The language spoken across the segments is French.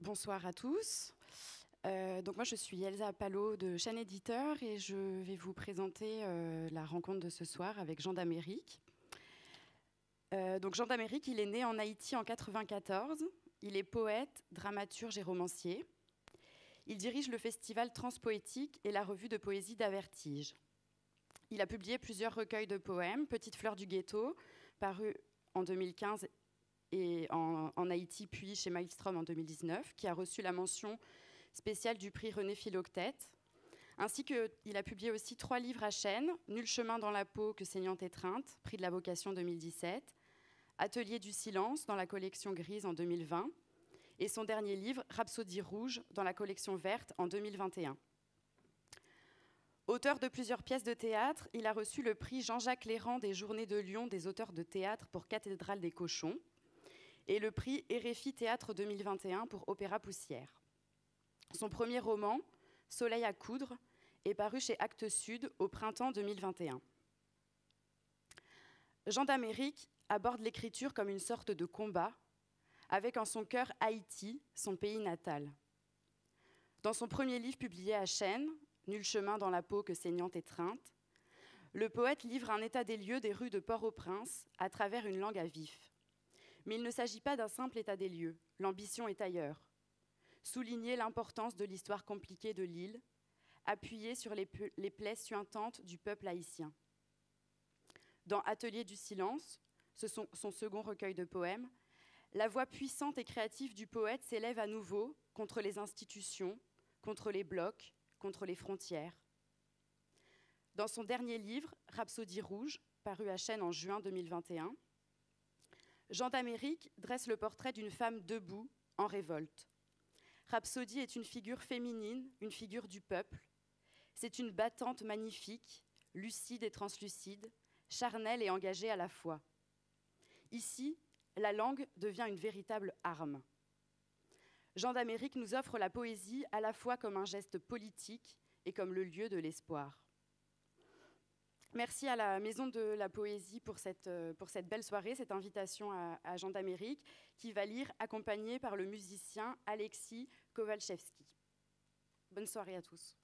Bonsoir à tous. Donc moi, je suis Elsa Palot de Chaîne Éditeur et je vais vous présenter la rencontre de ce soir avec Jean d'Amérique. Donc Jean d'Amérique, il est né en Haïti en 1994. Il est poète, dramaturge et romancier. Il dirige le festival Transpoétique et la revue de poésie d'Avertige. Il a publié plusieurs recueils de poèmes, Petite fleur du ghetto, paru en 2015 et en Haïti, puis chez Maelstrom en 2019, qui a reçu la mention spéciale du prix René Philoctète. Ainsi qu'il a publié aussi 3 livres à chaîne, Nul chemin dans la peau que saignante étreinte, prix de la vocation 2017, Atelier du silence dans la collection grise en 2020, et son dernier livre, Rhapsodie rouge, dans la collection verte en 2021. Auteur de plusieurs pièces de théâtre, il a reçu le prix Jean-Jacques Lérand des Journées de Lyon des auteurs de théâtre pour Cathédrale des Cochons et le prix RFI Théâtre 2021 pour Opéra Poussière. Son premier roman, Soleil à coudre, est paru chez Actes Sud au printemps 2021. Jean d'Amérique aborde l'écriture comme une sorte de combat, avec en son cœur Haïti, son pays natal. Dans son premier livre publié à Chênes, Nul chemin dans la peau que saignante étreinte, le poète livre un état des lieux des rues de Port-au-Prince à travers une langue à vif. Mais il ne s'agit pas d'un simple état des lieux, l'ambition est ailleurs. Souligner l'importance de l'histoire compliquée de l'île, appuyer sur les plaies suintantes du peuple haïtien. Dans Atelier du silence, son second recueil de poèmes, la voix puissante et créative du poète s'élève à nouveau contre les institutions, contre les blocs, contre les frontières. Dans son dernier livre, Rhapsodie rouge, paru à Chênes en juin 2021, Jean d'Amérique dresse le portrait d'une femme debout, en révolte. Rhapsodie est une figure féminine, une figure du peuple. C'est une battante magnifique, lucide et translucide, charnelle et engagée à la fois. Ici, la langue devient une véritable arme. Jean d'Amérique nous offre la poésie à la fois comme un geste politique et comme le lieu de l'espoir. Merci à la Maison de la Poésie pour cette belle soirée, cette invitation à Jean d'Amérique, qui va lire accompagné par le musicien Alexis Kowalczewski. Bonne soirée à tous.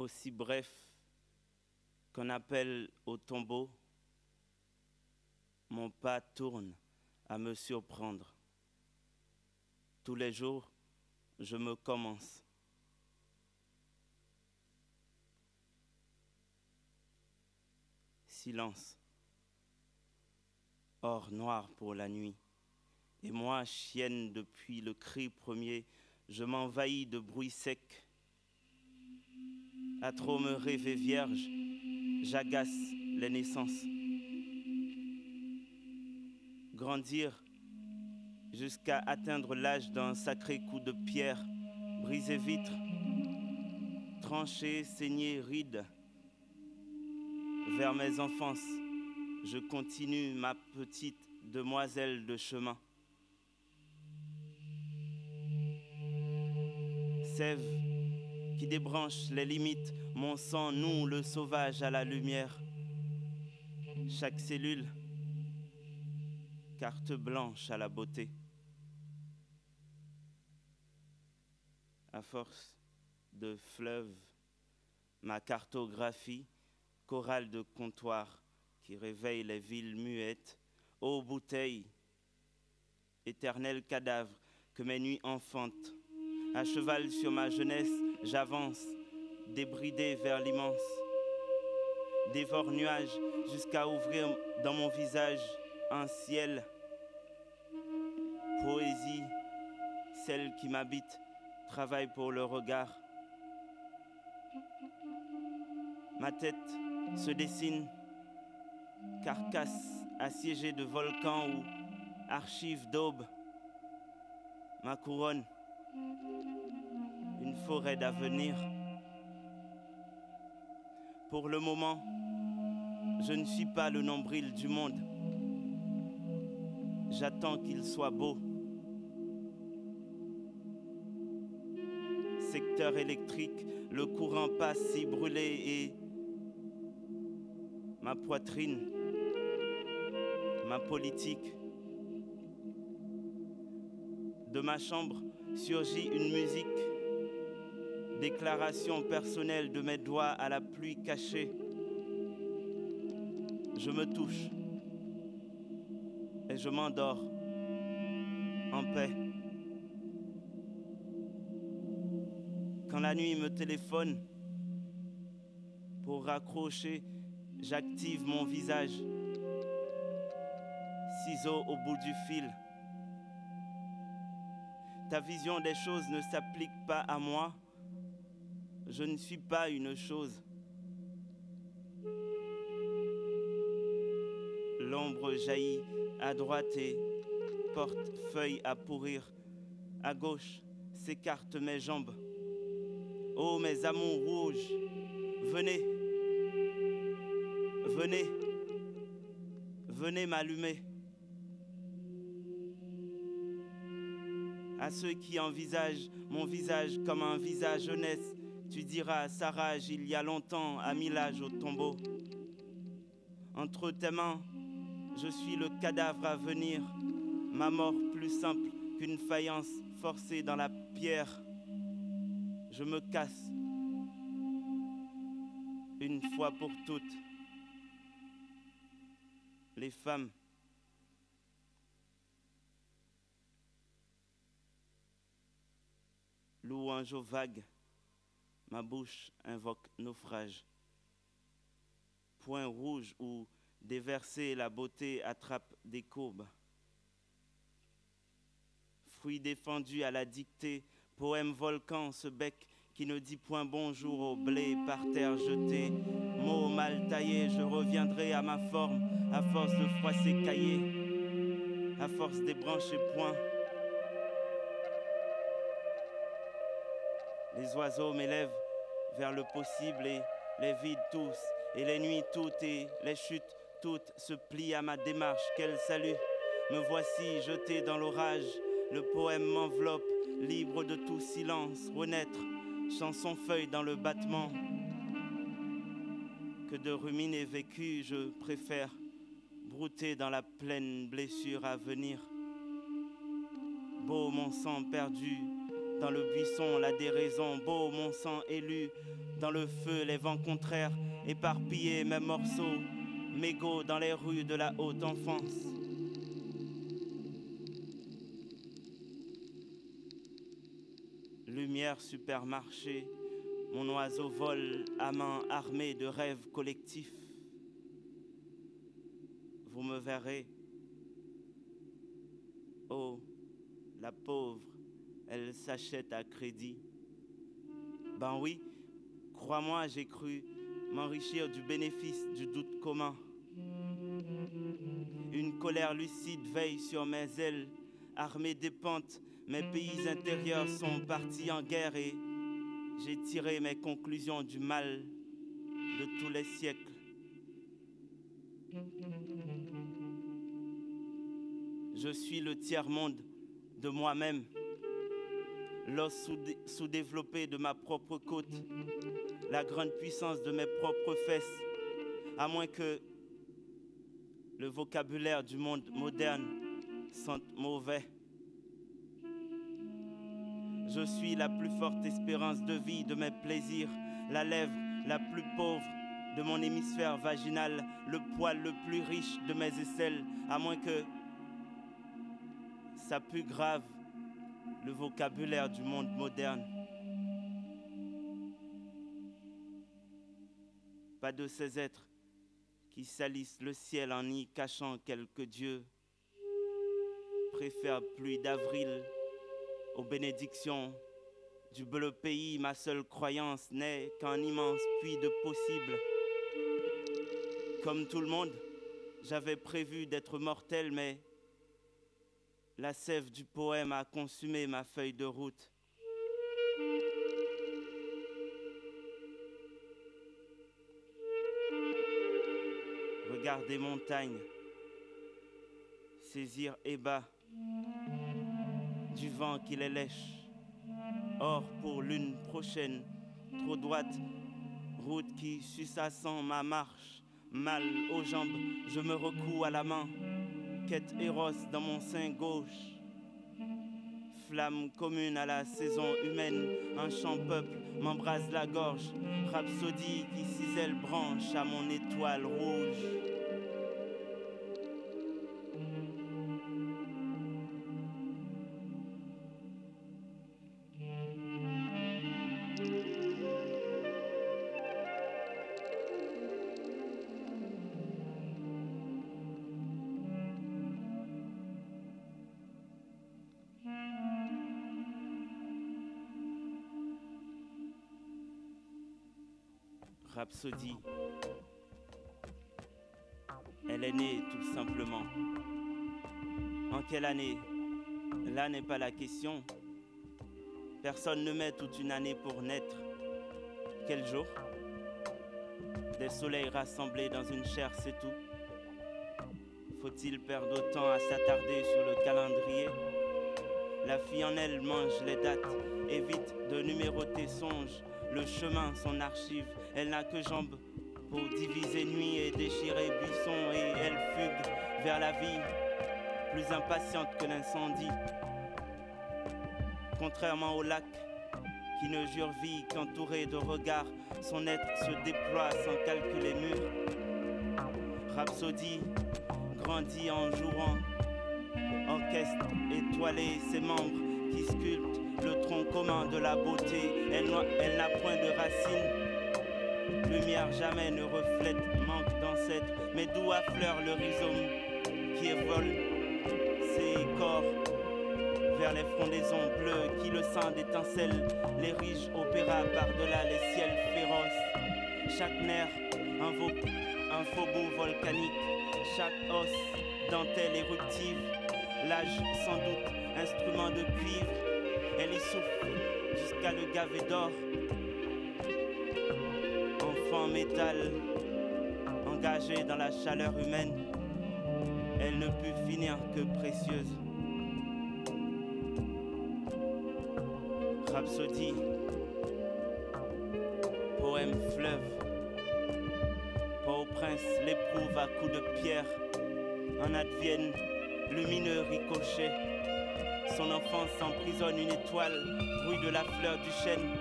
aussi bref qu'un appel au tombeau, mon pas tourne à me surprendre. Tous les jours, je me commence. Silence. Or noir pour la nuit. Et moi, chienne depuis le cri premier, je m'envahis de bruit sec. À trop me rêver vierge, j'agace les naissances. Grandir jusqu'à atteindre l'âge d'un sacré coup de pierre, briser vitre, trancher, saigner, ride. Vers mes enfances, je continue ma petite demoiselle de chemin. Sève qui débranche les limites, mon sang noue le sauvage à la lumière. Chaque cellule, carte blanche à la beauté. À force de fleuves, ma cartographie, chorale de comptoir qui réveille les villes muettes, ô bouteilles, éternel cadavre que mes nuits enfantent. À cheval sur ma jeunesse, j'avance, débridé vers l'immense. Dévore nuages jusqu'à ouvrir dans mon visage un ciel. Poésie, celle qui m'habite, travaille pour le regard. Ma tête se dessine, carcasse assiégée de volcans ou archives d'aube. Ma couronne, une forêt d'avenir. Pour le moment, je ne suis pas le nombril du monde. J'attends qu'il soit beau. Secteur électrique, le courant passe si brûlé et ma poitrine, ma politique. De ma chambre surgit une musique, déclaration personnelle de mes doigts à la pluie cachée. Je me touche et je m'endors en paix. Quand la nuit me téléphone pour raccrocher, j'active mon visage. Ciseaux au bout du fil. Ta vision des choses ne s'applique pas à moi. Je ne suis pas une chose. L'ombre jaillit à droite et porte feuille à pourrir. À gauche s'écartent mes jambes. Oh mes amours rouges, venez, venez, venez m'allumer. À ceux qui envisagent mon visage comme un visage jeunesse, tu diras, sa rage il y a longtemps a mis l'âge au tombeau. Entre tes mains, je suis le cadavre à venir, ma mort plus simple qu'une faïence forcée dans la pierre. Je me casse, une fois pour toutes. Les femmes, louange aux vagues, ma bouche invoque naufrage. Point rouge où déverser la beauté attrape des courbes. Fruit défendu à la dictée, poème volcan, ce bec qui ne dit point bonjour au blé par terre jeté. Mots mal taillés, je reviendrai à ma forme, à force de froisser cahiers, à force débrancher point. Les oiseaux m'élèvent vers le possible et les vides tous, et les nuits toutes et les chutes toutes se plient à ma démarche. Quel salut! Me voici jeté dans l'orage, le poème m'enveloppe, libre de tout silence, renaître, chanson feuille dans le battement. Que de ruminer vécu, je préfère brouter dans la pleine blessure à venir. Beau mon sang perdu, Dans le buisson, la déraison, beau mon sang élu. Dans le feu, les vents contraires, éparpillés mes morceaux. Mégots dans les rues de la haute enfance. Lumière supermarché, mon oiseau vole à main armée de rêves collectifs. Vous me verrez. Oh, la pauvre, elle s'achète à crédit. Ben oui, crois-moi, j'ai cru m'enrichir du bénéfice du doute commun. Une colère lucide veille sur mes ailes, armée des pentes. Mes pays intérieurs sont partis en guerre et j'ai tiré mes conclusions du mal de tous les siècles. Je suis le tiers-monde de moi-même, l'os sous-développé de ma propre côte, la grande puissance de mes propres fesses, à moins que le vocabulaire du monde moderne sente mauvais. Je suis la plus forte espérance de vie de mes plaisirs, la lèvre la plus pauvre de mon hémisphère vaginal, le poil le plus riche de mes aisselles, à moins que ça pue grave le vocabulaire du monde moderne. Pas de ces êtres qui salissent le ciel en y cachant quelques dieux, préfèrent pluie d'avril aux bénédictions du bleu pays. Ma seule croyance n'est qu'un immense puits de possibles. Comme tout le monde, j'avais prévu d'être mortel, mais la sève du poème a consumé ma feuille de route. Regarder montagne, saisir ébats du vent qui les lèche. Or pour lune prochaine, trop droite, route qui suçassant ma marche, mal aux jambes, je me recoue à la main, quête Eros dans mon sein gauche. Flamme commune à la saison humaine, un chant peuple m'embrase la gorge, rhapsodie qui cisèle branche à mon étoile rouge. Rhapsodie. Elle est née tout simplement. En quelle année? Là n'est pas la question. Personne ne met toute une année pour naître. Quel jour? Des soleils rassemblés dans une chair, c'est tout. Faut-il perdre autant à s'attarder sur le calendrier? La fille en elle mange les dates, évite de numéroter songe. Le chemin, son archive, elle n'a que jambes pour diviser nuit et déchirer buisson. Et elle fugue vers la vie, plus impatiente que l'incendie. Contrairement au lac, qui ne jure vie qu'entouré de regards, son être se déploie sans calculer murs. Rhapsodie grandit en jouant, orchestre étoilé, ses membres qui sculptent le tronc commun de la beauté. Elle n'a point de racines, lumière jamais ne reflète, manque d'ancêtres, mais d'où affleure le rhizome qui évole ses corps vers les frondaisons bleues qui le sang d'étincelles, les riches opéra par-delà les ciels féroces. Chaque nerf, un faubourg volcanique, chaque os, dentelle éruptive, l'âge sans doute, instrument de cuivre, elle y souffle jusqu'à le gaver d'or. Enfant métal, engagé dans la chaleur humaine, elle ne put finir que précieuse. Rhapsodie, poème fleuve, Port-au-Prince l'éprouve à coups de pierre, en advienne lumineux ricochet. Son enfance emprisonne une étoile, bruit de la fleur du chêne,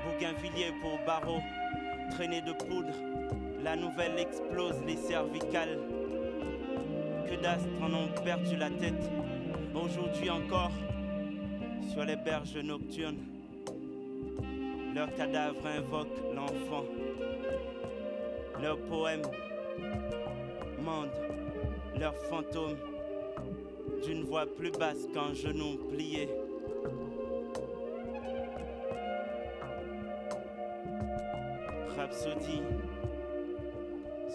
bougainvillier pour barreaux, traînée de poudre, la nouvelle explose les cervicales. Que d'astres en ont perdu la tête, aujourd'hui encore, sur les berges nocturnes. Leurs cadavres invoquent l'enfant, leurs poèmes mandent leurs fantômes d'une voix plus basse qu'un genou plié. Rhapsodie,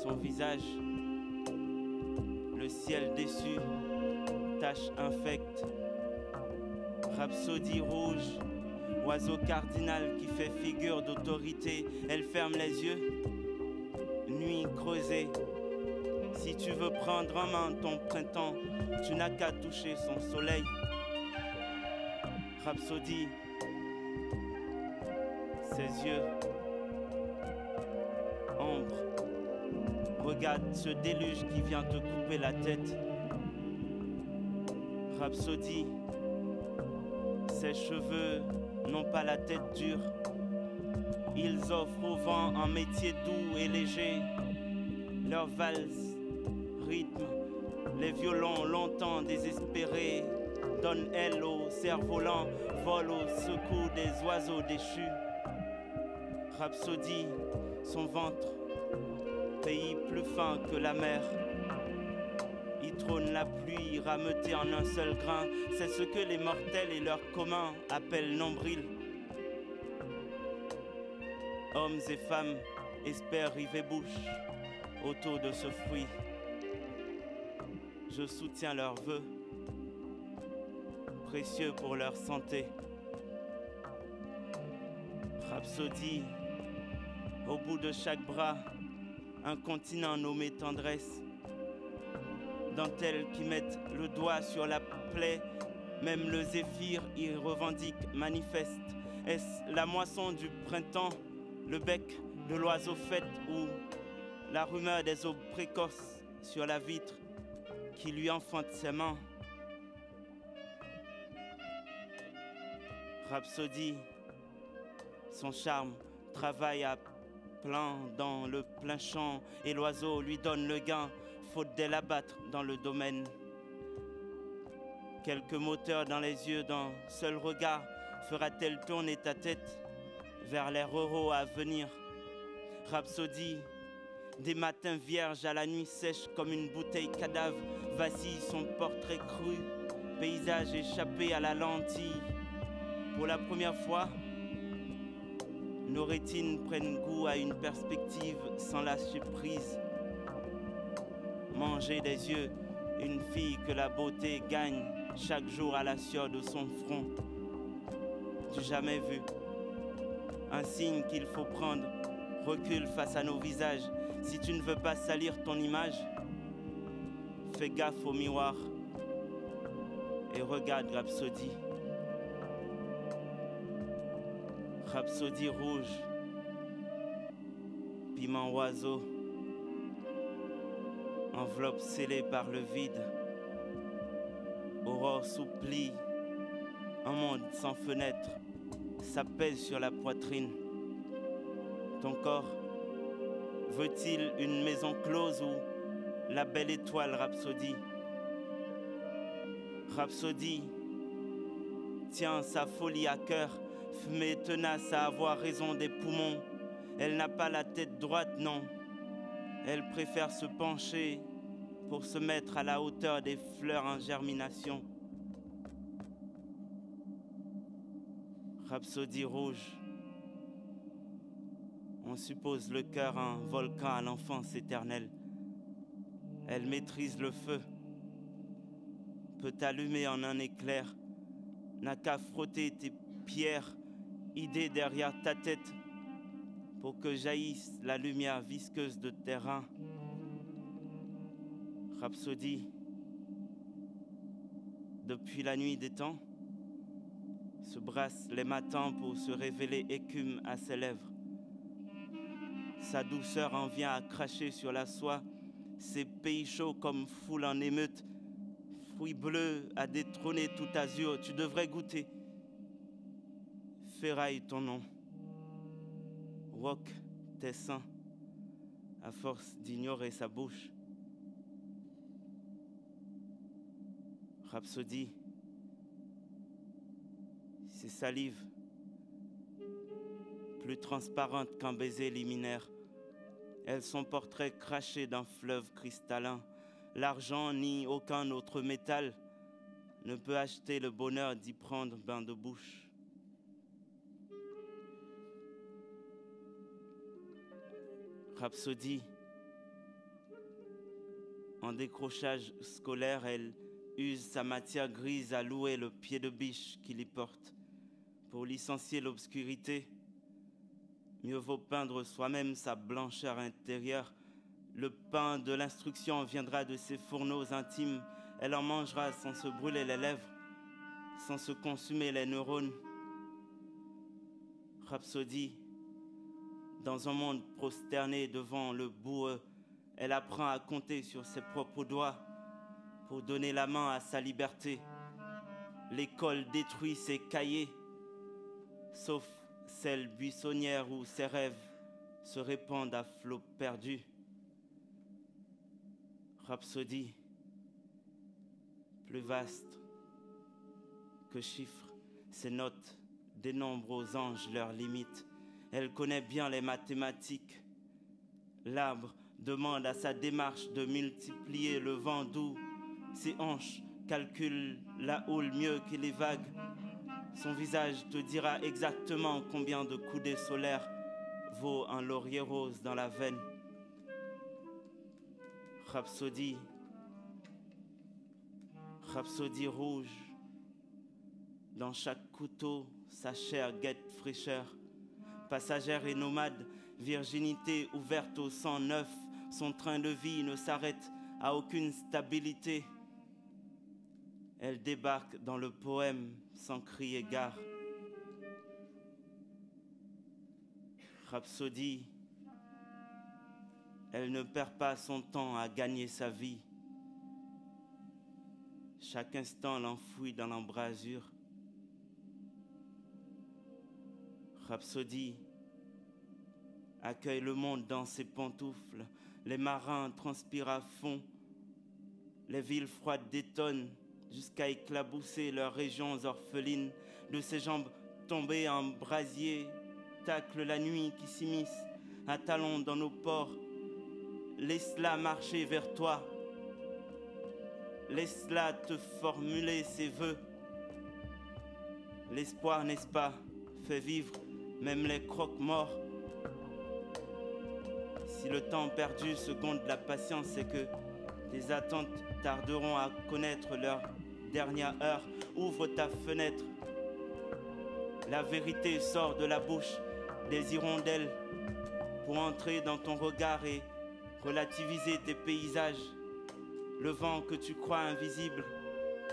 son visage, le ciel déçu, tache infecte. Rhapsodie rouge, oiseau cardinal qui fait figure d'autorité. Elle ferme les yeux, nuit creusée. Si tu veux prendre en main ton printemps, tu n'as qu'à toucher son soleil. Rhapsodie, ses yeux, ombre, regarde ce déluge qui vient te couper la tête. Rhapsodie, ses cheveux n'ont pas la tête dure. Ils offrent au vent un métier doux et léger. Leur valse, rythme, les violons longtemps désespérés donnent aile au cerf-volant, volent au secours des oiseaux déchus. Rhapsodie, son ventre, pays plus fin que la mer. Y trône la pluie rameutée en un seul grain. C'est ce que les mortels et leurs communs appellent nombril. Hommes et femmes espèrent rive et bouche autour de ce fruit. Je soutiens leurs vœux, précieux pour leur santé. Rhapsodie, au bout de chaque bras, un continent nommé tendresse. Dentelles qui mettent le doigt sur la plaie, même le zéphyr y revendique, manifeste. Est-ce la moisson du printemps, le bec de l'oiseau fête ou la rumeur des aubes précoces sur la vitre qui lui enfante ses mains? Rhapsodie, son charme travaille à plein dans le plein champ et l'oiseau lui donne le gain, faute d'elle abattre dans le domaine. Quelques moteurs dans les yeux d'un seul regard fera-t-elle tourner ta tête vers les ruraux à venir? Rhapsodie, des matins vierges à la nuit sèche comme une bouteille cadavre, vacille son portrait cru, paysage échappé à la lentille. Pour la première fois, nos rétines prennent goût à une perspective sans lâcher prise. Manger des yeux, une fille que la beauté gagne chaque jour à la sueur de son front. Du jamais vu, un signe qu'il faut prendre, recule face à nos visages. Si tu ne veux pas salir ton image, fais gaffe au miroir et regarde Rhapsodie. Rhapsodie rouge, piment oiseau, enveloppe scellée par le vide, aurore souplie, un monde sans fenêtre, ça pèse sur la poitrine. Ton corps, veut-il une maison close ou la belle étoile Rhapsodie? Rhapsodie tient sa folie à cœur, fumée tenace à avoir raison des poumons. Elle n'a pas la tête droite, non. Elle préfère se pencher pour se mettre à la hauteur des fleurs en germination. Rhapsodie rouge. On suppose le cœur un volcan à l'enfance éternelle. Elle maîtrise le feu, peut allumer en un éclair. N'a qu'à frotter tes pierres, idées derrière ta tête, pour que jaillisse la lumière visqueuse de tes reins. Rhapsodie, depuis la nuit des temps, se brasse les matins pour se révéler écume à ses lèvres. Sa douceur en vient à cracher sur la soie, ses pays chauds comme foule en émeute, fruit bleu a détrôné tout azur, tu devrais goûter. Ferraille ton nom, roc tes seins, à force d'ignorer sa bouche. Rhapsodie, ses salives, plus transparentes qu'un baiser liminaire. Elles sont portraits crachés d'un fleuve cristallin. L'argent ni aucun autre métal ne peut acheter le bonheur d'y prendre bain de bouche. Rhapsodie, en décrochage scolaire, elle use sa matière grise à louer le pied de biche qu'il y porte. Pour licencier l'obscurité, mieux vaut peindre soi-même sa blancheur intérieure. Le pain de l'instruction viendra de ses fourneaux intimes. Elle en mangera sans se brûler les lèvres, sans se consumer les neurones. Rhapsodie, dans un monde prosterné devant le boueux, elle apprend à compter sur ses propres doigts pour donner la main à sa liberté. L'école détruit ses cahiers, sauf celle buissonnière où ses rêves se répandent à flots perdus. Rhapsodie, plus vaste que chiffres, ses notes dénombrent aux anges leurs limites. Elle connaît bien les mathématiques. L'arbre demande à sa démarche de multiplier le vent doux. Ses hanches calculent la houle mieux que les vagues. Son visage te dira exactement combien de coudées solaires vaut un laurier rose dans la veine. Rhapsodie, rhapsodie rouge. Dans chaque couteau, sa chair guette fraîcheur. Passagère et nomade, virginité ouverte au sang neuf, son train de vie ne s'arrête à aucune stabilité. Elle débarque dans le poème sans crier gare. Rhapsodie, elle ne perd pas son temps à gagner sa vie. Chaque instant l'enfouit dans l'embrasure. Rhapsodie accueille le monde dans ses pantoufles. Les marins transpirent à fond. Les villes froides détonnent jusqu'à éclabousser leurs régions orphelines. De ses jambes tombées en brasier, tacle la nuit qui s'immisce à talons dans nos ports. Laisse-la marcher vers toi. Laisse-la te formuler ses vœux. L'espoir, n'est-ce pas, fait vivre même les croque-morts. Si le temps perdu seconde la patience, c'est que tes attentes tarderont à connaître leur dernière heure. Ouvre ta fenêtre. La vérité sort de la bouche des hirondelles pour entrer dans ton regard et relativiser tes paysages. Le vent que tu crois invisible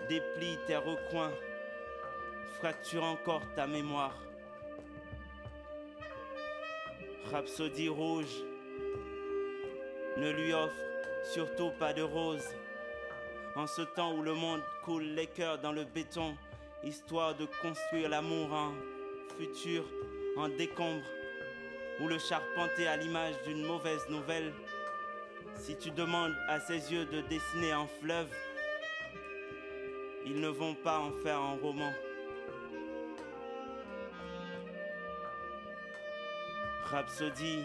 déplie tes recoins, fracture encore ta mémoire. Rhapsodie rouge, ne lui offre surtout pas de rose. En ce temps où le monde coule les cœurs dans le béton, histoire de construire l'amour en futur, en décombre, ou le charpenter à l'image d'une mauvaise nouvelle. Si tu demandes à ses yeux de dessiner un fleuve, ils ne vont pas en faire un roman. Rhapsodie,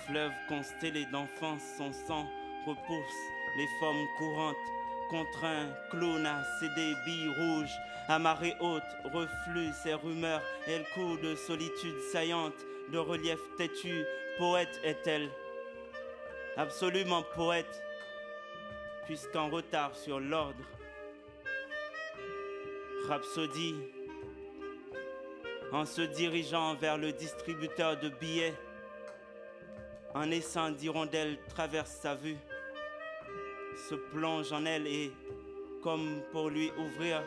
fleuve constellé d'enfance, son sang repousse les formes courantes, contraint clown à céder billes rouges, à marée haute, reflue ses rumeurs, elle court de solitude saillante, de relief têtu, poète est-elle, absolument poète, puisqu'en retard sur l'ordre. Rhapsodie, en se dirigeant vers le distributeur de billets, un essaim d'hirondelles traverse sa vue, se plonge en elle et, comme pour lui ouvrir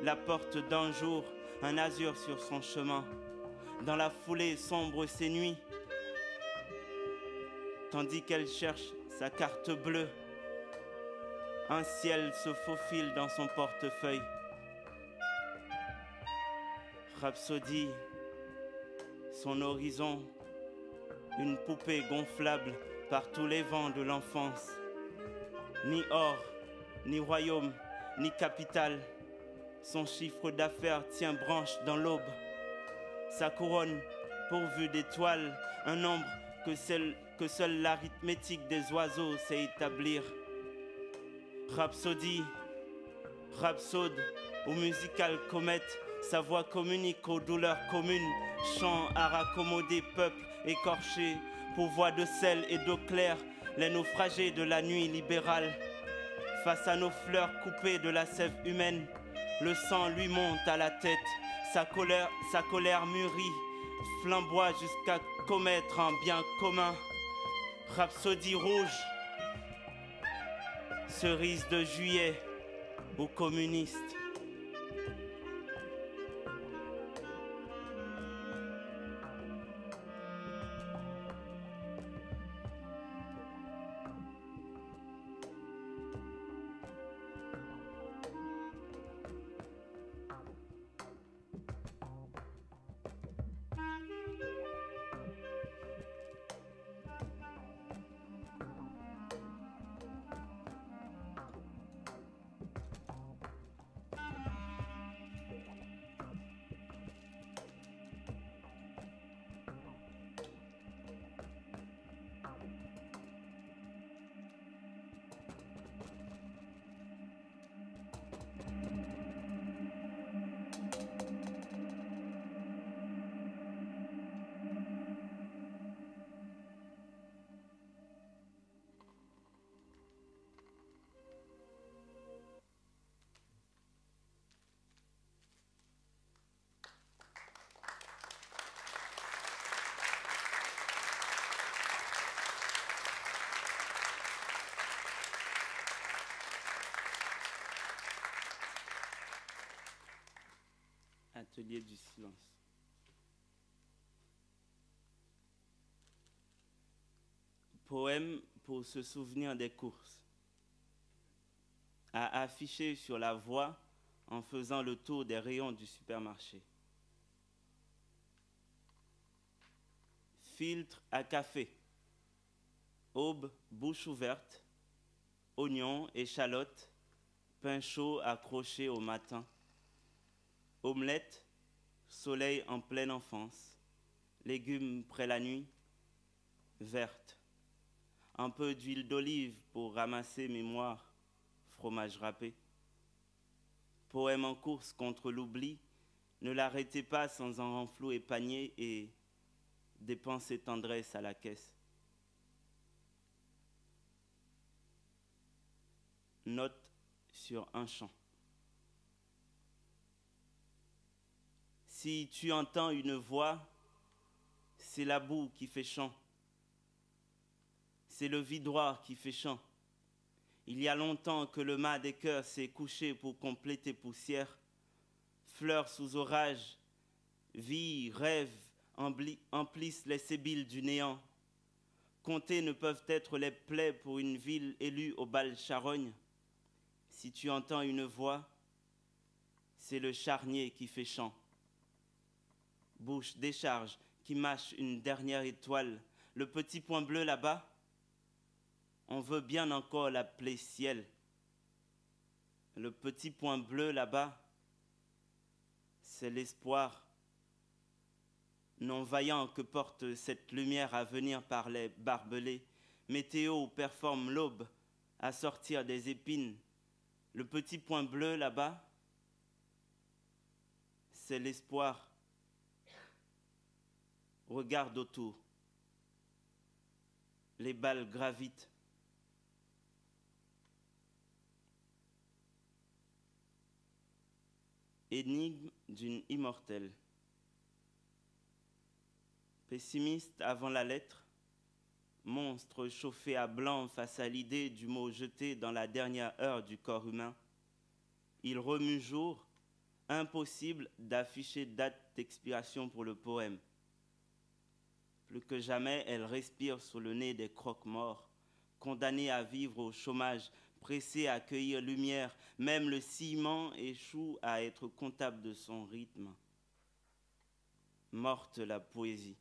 la porte d'un jour, un azur sur son chemin. Dans la foulée sombre ses nuits, tandis qu'elle cherche sa carte bleue, Un ciel se faufile dans son portefeuille. Rhapsodie, son horizon, une poupée gonflable par tous les vents de l'enfance. Ni or, ni royaume, ni capitale. Son chiffre d'affaires tient branche dans l'aube. Sa couronne, pourvue d'étoiles, un nombre que seule l'arithmétique des oiseaux sait établir. Rhapsodie, rhapsode, ou musicale comète, sa voix communique aux douleurs communes. Chant à raccommoder peuple écorché, pour voix de sel et d'eau claire, les naufragés de la nuit libérale. Face à nos fleurs coupées de la sève humaine, le sang lui monte à la tête, sa colère mûrit, flamboie jusqu'à commettre un bien commun. Rhapsodie rouge, cerise de juillet aux communistes. Atelier du silence. Poème pour se souvenir des courses. À afficher sur la voie en faisant le tour des rayons du supermarché. Filtre à café. Aube, bouche ouverte. Oignons, échalotes. Pain chaud accroché au matin. Omelette, soleil en pleine enfance, légumes près la nuit, verte. Un peu d'huile d'olive pour ramasser mémoire, fromage râpé. Poème en course contre l'oubli, ne l'arrêtez pas sans un renflouer panier et dépensez tendresse à la caisse. Note sur un chant. Si tu entends une voix, c'est la boue qui fait chant. C'est le vidroir qui fait chant. Il y a longtemps que le mât des cœurs s'est couché pour compléter poussière. Fleurs sous orage, vie, rêve, emplissent les sébiles du néant. Compter ne peuvent être les plaies pour une ville élue au bal charogne. Si tu entends une voix, c'est le charnier qui fait chant. Bouche décharge qui mâche une dernière étoile. Le petit point bleu là-bas, on veut bien encore l'appeler ciel. Le petit point bleu là-bas, c'est l'espoir non vaillant que porte cette lumière à venir par les barbelés. Météo performe l'aube à sortir des épines. Le petit point bleu là-bas, c'est l'espoir. Regarde autour. Les balles gravitent. Énigme d'une immortelle. Pessimiste avant la lettre, monstre chauffé à blanc face à l'idée du mot jeté dans la dernière heure du corps humain, il remue jour, impossible d'afficher date d'expiration pour le poème. Plus que jamais, elle respire sous le nez des croque-morts, condamnés à vivre au chômage, pressé à accueillir lumière. Même le ciment échoue à être comptable de son rythme. Morte la poésie.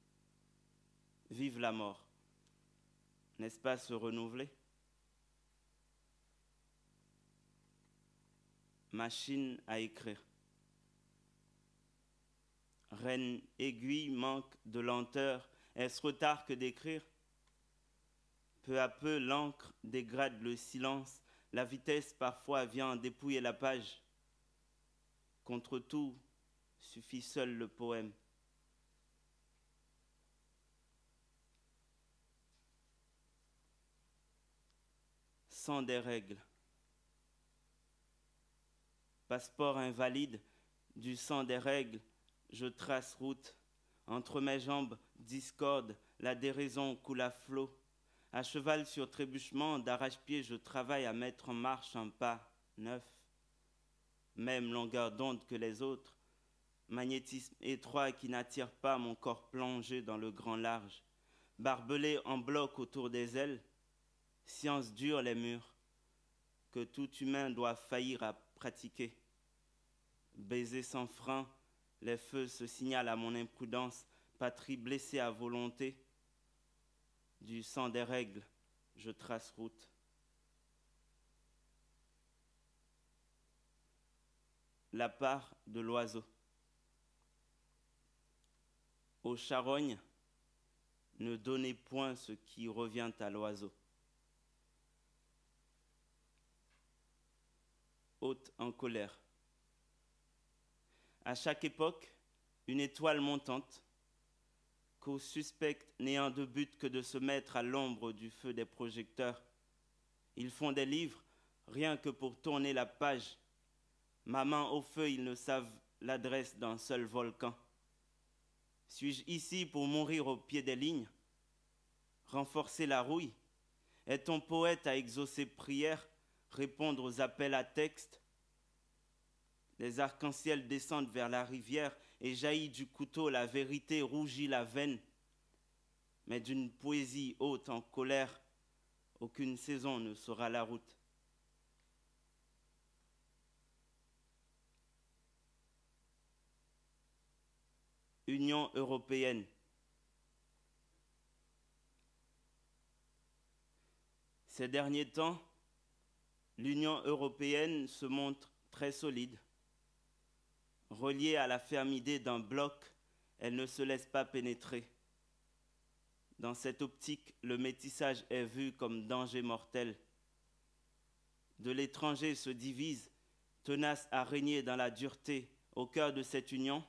Vive la mort. N'est-ce pas se renouveler? Machine à écrire. Reine aiguille manque de lenteur. Est-ce retard que d'écrire? Peu à peu, l'encre dégrade le silence. La vitesse parfois vient dépouiller la page. Contre tout, suffit seul le poème. Sans des règles. Passeport invalide, du sang des règles, je trace route. Entre mes jambes, discorde, la déraison coule à flot. À cheval sur trébuchement, d'arrache-pied, je travaille à mettre en marche un pas neuf. Même longueur d'onde que les autres, magnétisme étroit qui n'attire pas mon corps plongé dans le grand large. Barbelé en bloc autour des ailes, science dure les murs, que tout humain doit faillir à pratiquer. Baiser sans frein, les feux se signalent à mon imprudence, patrie blessée à volonté. Du sang des règles, je trace route. La part de l'oiseau. Aux charognes, ne donnez point ce qui revient à l'oiseau. Hôte en colère. À chaque époque, une étoile montante, qu'aux suspects n'ayant de but que de se mettre à l'ombre du feu des projecteurs. Ils font des livres rien que pour tourner la page. Ma main au feu, ils ne savent l'adresse d'un seul volcan. Suis-je ici pour mourir au pied des lignes? Renforcer la rouille? Est-on poète à exaucer prières, répondre aux appels à texte? Les arcs-en-ciel descendent vers la rivière et jaillit du couteau, la vérité rougit la veine. Mais d'une poésie haute en colère, aucune saison ne saura la route. Union européenne. Ces derniers temps, l'Union européenne se montre très solide. Reliée à la ferme idée d'un bloc, elle ne se laisse pas pénétrer. Dans cette optique, le métissage est vu comme danger mortel. De l'étranger se divise, tenace à régner dans la dureté. Au cœur de cette union,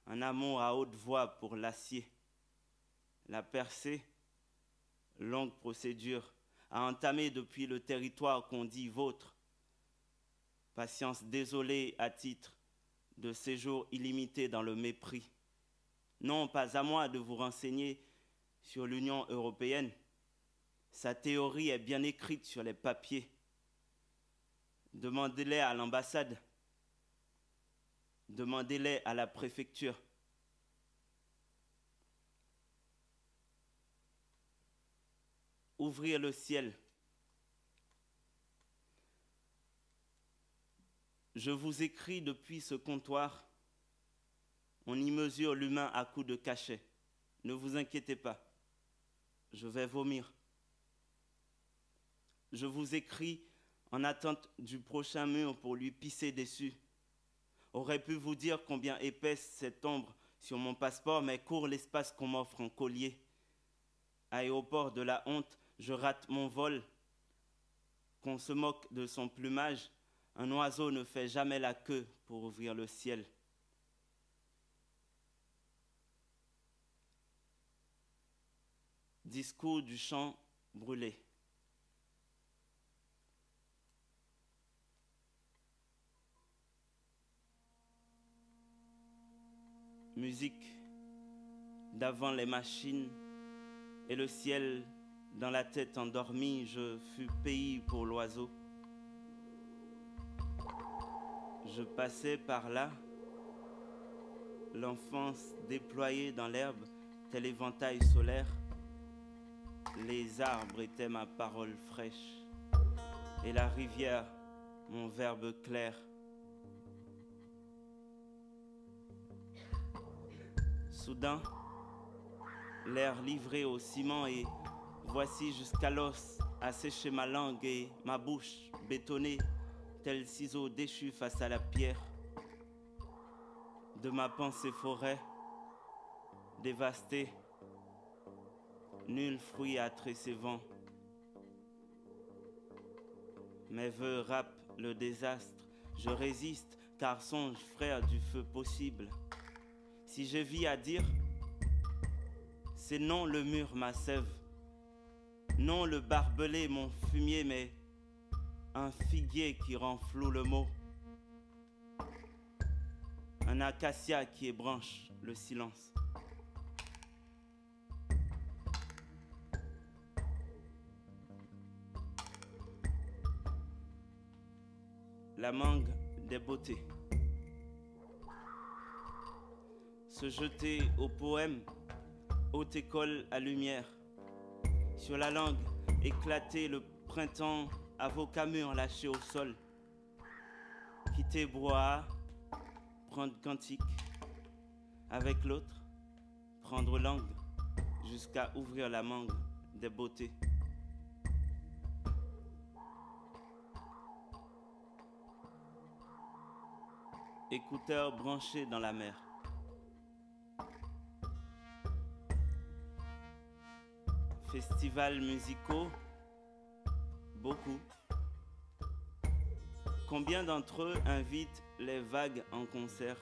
un amour à haute voix pour l'acier. La percée, longue procédure, a entamé depuis le territoire qu'on dit vôtre. Patience désolée à titre de séjour illimité dans le mépris. Non, pas à moi de vous renseigner sur l'Union européenne. Sa théorie est bien écrite sur les papiers. Demandez-les à l'ambassade. Demandez-les à la préfecture. Ouvrir le ciel. Je vous écris depuis ce comptoir. On y mesure l'humain à coups de cachet. Ne vous inquiétez pas. Je vais vomir. Je vous écris en attente du prochain mur pour lui pisser dessus. Aurais pu vous dire combien épaisse cette ombre sur mon passeport, mais court l'espace qu'on m'offre en collier. Aéroport de la honte, je rate mon vol. Qu'on se moque de son plumage, un oiseau ne fait jamais la queue pour ouvrir le ciel. Discours du champ brûlé. Musique d'avant les machines et le ciel dans la tête endormie, je fus pays pour l'oiseau. Je passais par là, l'enfance déployée dans l'herbe, tel éventail solaire. Les arbres étaient ma parole fraîche. et la rivière, mon verbe clair. Soudain, l'air livré au ciment et voici jusqu'à l'os assécher ma langue et ma bouche bétonnée, tel ciseau déchu face à la pierre. De ma pensée forêt, dévastée, nul fruit à tresser vent. Mes vœux râpent le désastre, je résiste, car songe frère du feu possible. Si je vis à dire, c'est non le mur ma sève, non le barbelé mon fumier, mais un figuier qui rend flou le mot. Un acacia qui ébranche le silence. La mangue des beautés. Se jeter au poème, haute école à lumière. Sur la langue, éclater le printemps, avocat mûr lâché au sol. Quitter brouhaha, prendre cantique. Avec l'autre, prendre langue, jusqu'à ouvrir la mangue des beautés. Écouteurs branchés dans la mer. Festivals musicaux, beaucoup. Combien d'entre eux invitent les vagues en concert?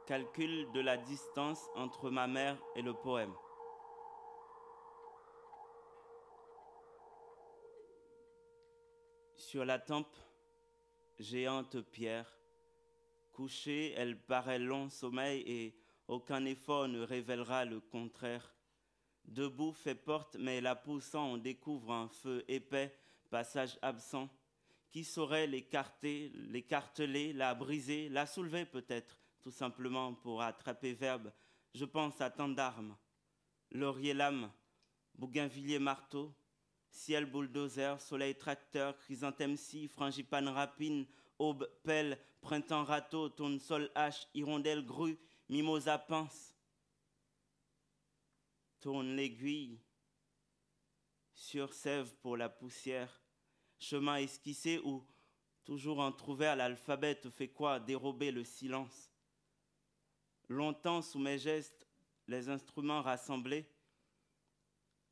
Calcul de la distance entre ma mère et le poème. Sur la tempe, géante pierre. Couchée, elle paraît long sommeil et aucun effort ne révélera le contraire. Debout fait porte, mais la poussant, on découvre un feu épais, passage absent. Qui saurait l'écarter, l'écarteler, la briser, la soulever peut-être, tout simplement pour attraper verbe. Je pense à tant d'armes. Laurier lame, bougainvillier marteau, ciel bulldozer, soleil tracteur, chrysanthème scie, frangipane rapine, aube pelle, printemps râteau, tournesol hache, hirondelle grue, mimosa pince. Tourne l'aiguille, sur sève pour la poussière, chemin esquissé où, toujours entrouvert, l'alphabet te fait quoi? Dérober le silence. Longtemps sous mes gestes, les instruments rassemblés,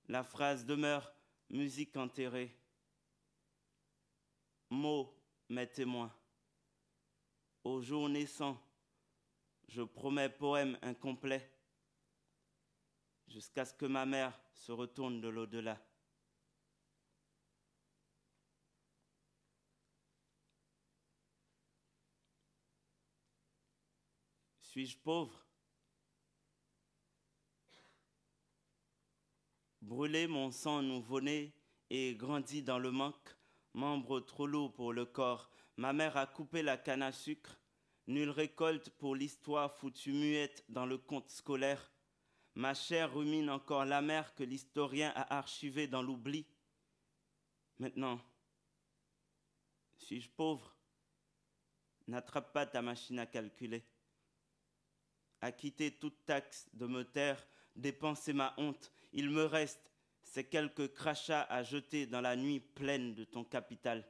la phrase demeure musique enterrée. Mots, mes témoins. Au jour naissant, je promets poème incomplet, jusqu'à ce que ma mère se retourne de l'au-delà. Suis-je pauvre? Brûler mon sang nouveau-né et grandi dans le manque, membre trop lourd pour le corps. Ma mère a coupé la canne à sucre, nulle récolte pour l'histoire foutue muette dans le conte scolaire. Ma chair rumine encore l'amère que l'historien a archivé dans l'oubli. Maintenant, suis-je pauvre? N'attrape pas ta machine à calculer. Acquitter toute taxe de me taire, dépenser ma honte, il me reste ces quelques crachats à jeter dans la nuit pleine de ton capital.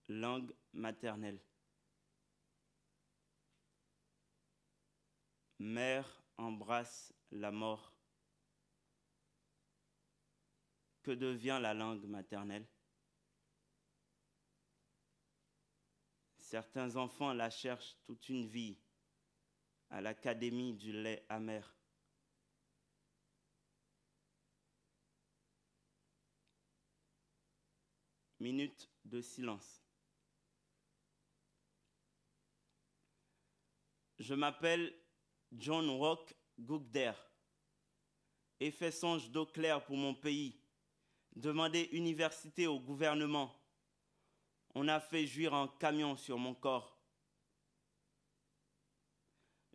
Langue maternelle. Mère embrasse la mort. Que devient la langue maternelle? Certains enfants la cherchent toute une vie à l'académie du lait amer. Minute de silence. Je m'appelle John Rock Gugder et fais songe d'eau claire pour mon pays. Demandez université au gouvernement. On a fait jouir un camion sur mon corps.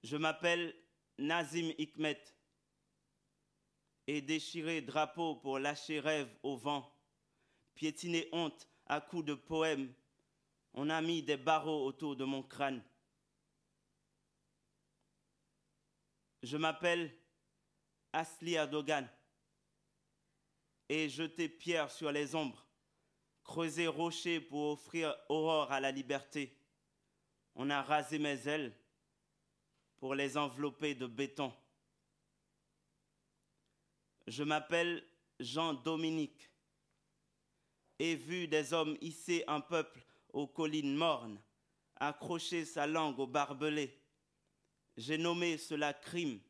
Je m'appelle Nazim Hikmet et déchirer drapeau pour lâcher rêve au vent, piétiner honte à coups de poèmes. On a mis des barreaux autour de mon crâne. Je m'appelle Asli Erdogan et jeter pierre sur les ombres, creuser rocher pour offrir aurore à la liberté. On a rasé mes ailes pour les envelopper de béton. Je m'appelle Jean-Dominique et vu des hommes hisser un peuple aux collines mornes, accrocher sa langue au barbelé. J'ai nommé cela crime,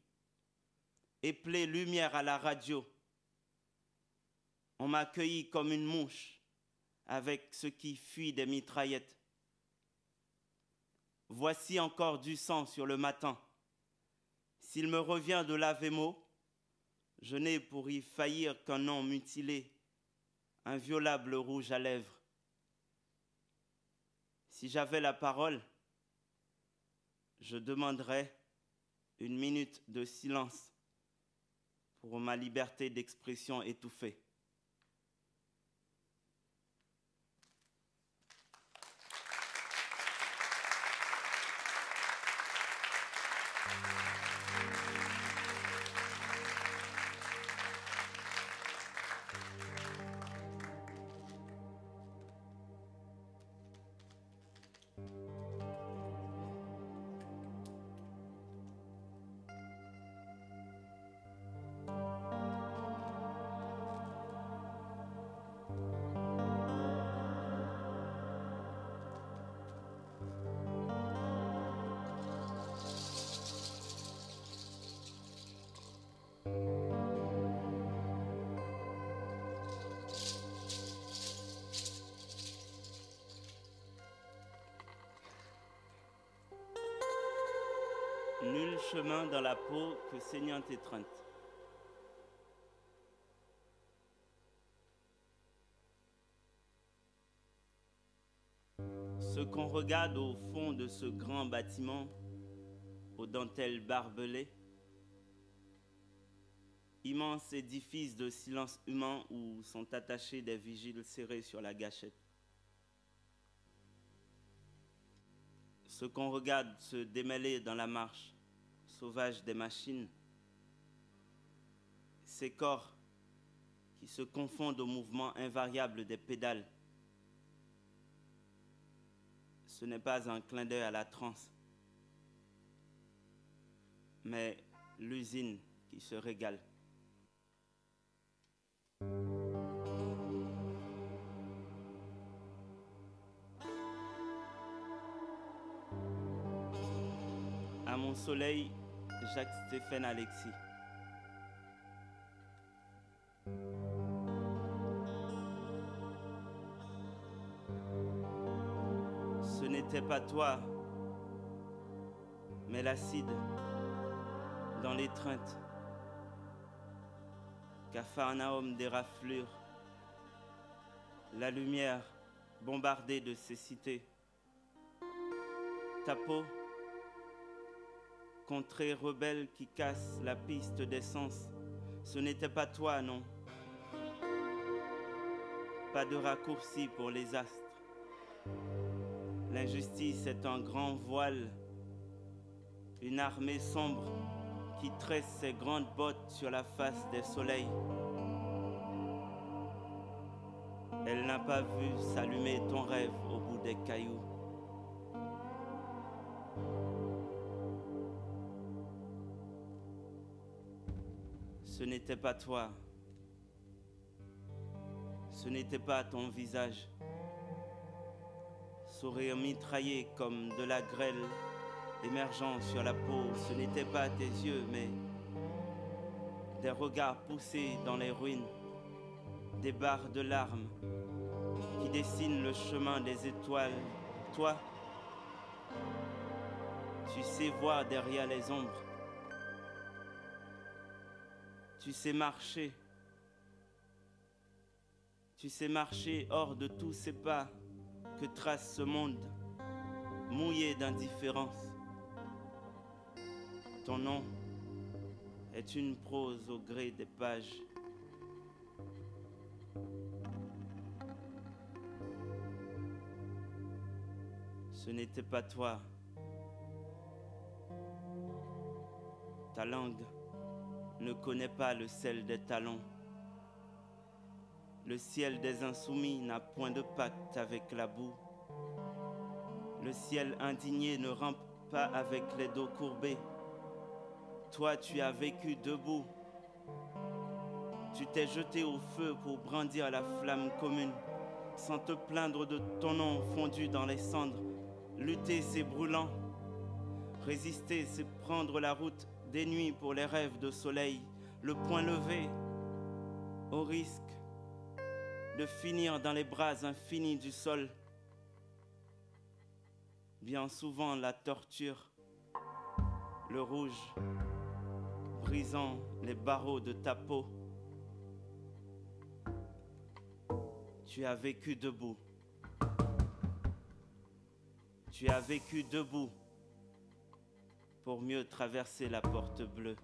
éplé lumière à la radio. On m'a accueilli comme une mouche avec ce qui fuit des mitraillettes. Voici encore du sang sur le matin. S'il me revient de laver mot, je n'ai pour y faillir qu'un nom mutilé, inviolable rouge à lèvres. Si j'avais la parole, je demanderais une minute de silence pour ma liberté d'expression étouffée. Nul chemin dans la peau que saignante étreinte. Ce qu'on regarde au fond de ce grand bâtiment, aux dentelles barbelées, immense édifice de silence humain où sont attachés des vigiles serrés sur la gâchette. Ce qu'on regarde se démêler dans la marche sauvage des machines, ces corps qui se confondent au mouvement invariable des pédales. Ce n'est pas un clin d'œil à la transe, mais l'usine qui se régale. À mon soleil, Jacques-Stéphane Alexis. Ce n'était pas toi, mais l'acide dans l'étreinte. Capharnaüm des raflures, la lumière bombardée de ces cités. Ta peau, contrée rebelle qui casse la piste d'essence. Ce n'était pas toi, non. Pas de raccourci pour les astres. L'injustice est un grand voile, une armée sombre qui tresse ses grandes bottes sur la face des soleils. Elle n'a pas vu s'allumer ton rêve au bout des cailloux. Ce n'était pas toi. Ce n'était pas ton visage. Sourire mitraillé comme de la grêle émergeant sur la peau. Ce n'était pas tes yeux, mais des regards poussés dans les ruines, des barres de larmes qui dessinent le chemin des étoiles. Toi, tu sais voir derrière les ombres. Tu sais marcher. Tu sais marcher hors de tous ces pas que trace ce monde, mouillé d'indifférence. Ton nom est une prose au gré des pages. Ce n'était pas toi. Ta langue ne connaît pas le sel des talons. Le ciel des insoumis n'a point de pacte avec la boue. Le ciel indigné ne rampe pas avec les dos courbés. Toi, tu as vécu debout. Tu t'es jeté au feu pour brandir la flamme commune, sans te plaindre de ton nom fondu dans les cendres. Lutter, c'est brûlant. Résister, c'est prendre la route des nuits pour les rêves de soleil. Le poing levé, au risque de finir dans les bras infinis du sol. Bien souvent, la torture, le rouge, brisant les barreaux de ta peau. Tu as vécu debout. Tu as vécu debout pour mieux traverser la porte bleue.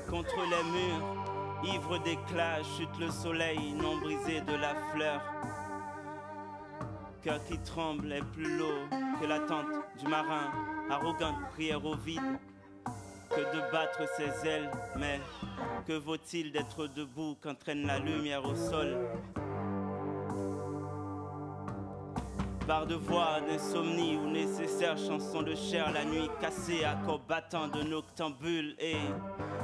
Contre les murs, ivre d'éclat, chute le soleil non brisé de la fleur. Cœur qui tremble est plus lourd que l'attente du marin, arrogante prière au vide. Que de battre ses ailes, mais que vaut-il d'être debout qu'entraîne la lumière au sol? Barre de voix, d'insomnie ou nécessaire chanson de chair, la nuit cassée, accord battant de noctambule et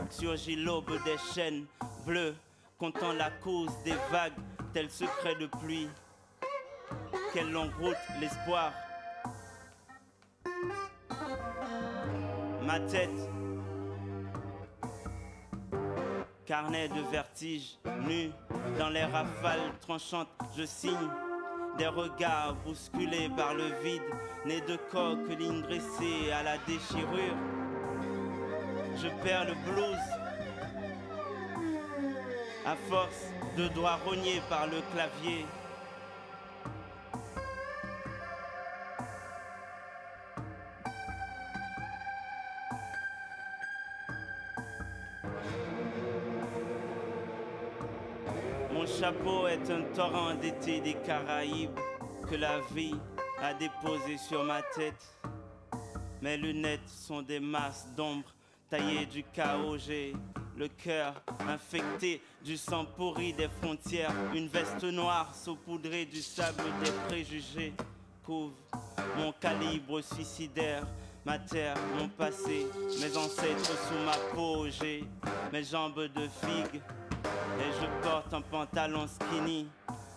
surgit l'aube des chaînes bleues, comptant la cause des vagues, tel secret de pluie. Quelle longue route, l'espoir. Ma tête, carnet de vertige, nu dans les rafales tranchantes, je signe. Des regards bousculés par le vide, nés de coque, lignes dressées à la déchirure. Je perds le blues, à force de doigts rognés par le clavier. Mon chapeau est un torrent d'été des Caraïbes que la vie a déposé sur ma tête. Mes lunettes sont des masses d'ombre taillées du chaos. J'ai le cœur infecté du sang pourri des frontières. Une veste noire saupoudrée du sable des préjugés couvre mon calibre suicidaire. Ma terre, mon passé, mes ancêtres sous ma peau. J'ai mes jambes de figue. Et je porte un pantalon skinny,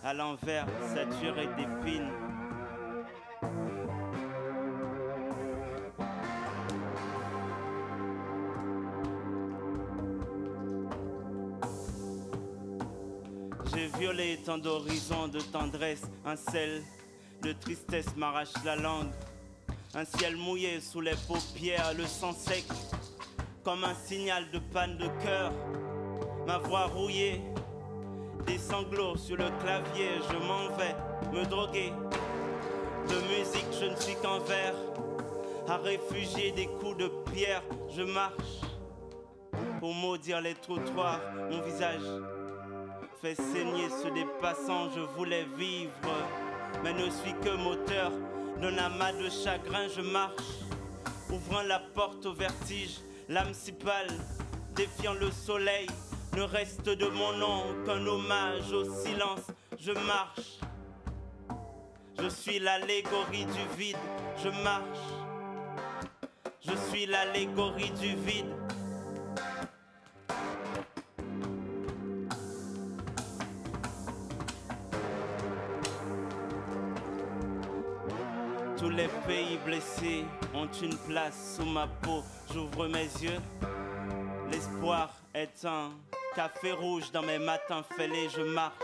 à l'envers saturé d'épines. J'ai violé tant d'horizons de tendresse, un sel de tristesse m'arrache la langue. Un ciel mouillé sous les paupières, le sang sec, comme un signal de panne de cœur. Ma voix rouillée, des sanglots sur le clavier, je m'en vais me droguer. De musique, je ne suis qu'un verre, à réfugier des coups de pierre. Je marche pour maudire les trottoirs, mon visage fait saigner ceux des passants. Je voulais vivre, mais ne suis que moteur d'un amas de chagrin. Je marche, ouvrant la porte au vertige, l'âme si pâle, défiant le soleil. Ne reste de mon nom qu'un hommage au silence. Je marche, Je suis l'allégorie du vide, je marche. Je suis l'allégorie du vide. Tous les pays blessés ont une place sous ma peau. J'ouvre mes yeux, l'espoir est un café rouge dans mes matins fêlés. Je marche,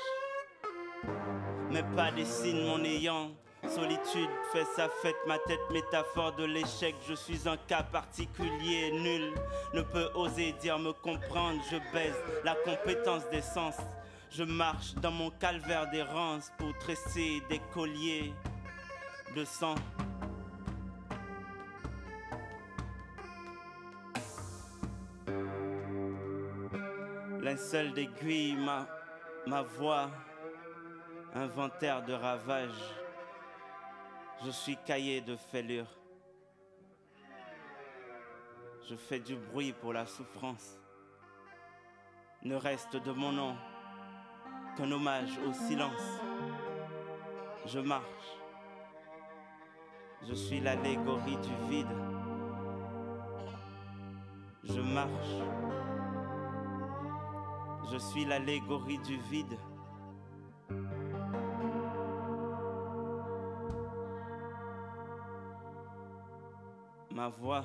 mais pas des signes mon ayant. Solitude fait sa fête, ma tête métaphore de l'échec. Je suis un cas particulier, nul ne peut oser dire me comprendre. Je baise la compétence des sens. Je marche dans mon calvaire d'errance pour tresser des colliers de sang. Linceul d'aiguille, ma voix, inventaire de ravages. Je suis cahier de fêlure. Je fais du bruit pour la souffrance. Ne reste de mon nom qu'un hommage au silence. Je marche. Je suis l'allégorie du vide. Je marche. Je suis l'allégorie du vide. Ma voix,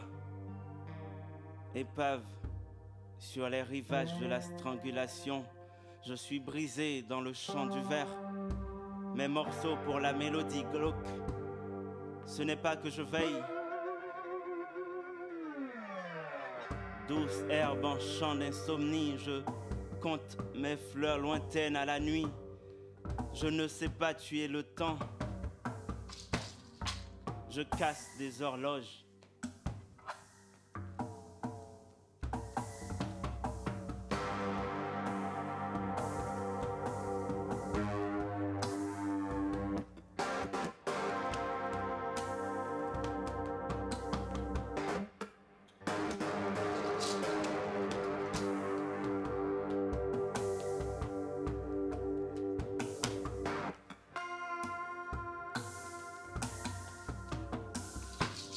épave sur les rivages de la strangulation. Je suis brisé dans le chant du verre. Mes morceaux pour la mélodie glauque. Ce n'est pas que je veille. Douce herbe en chant d'insomnie, je compte mes fleurs lointaines à la nuit. Je ne sais pas tuer le temps. Je casse des horloges.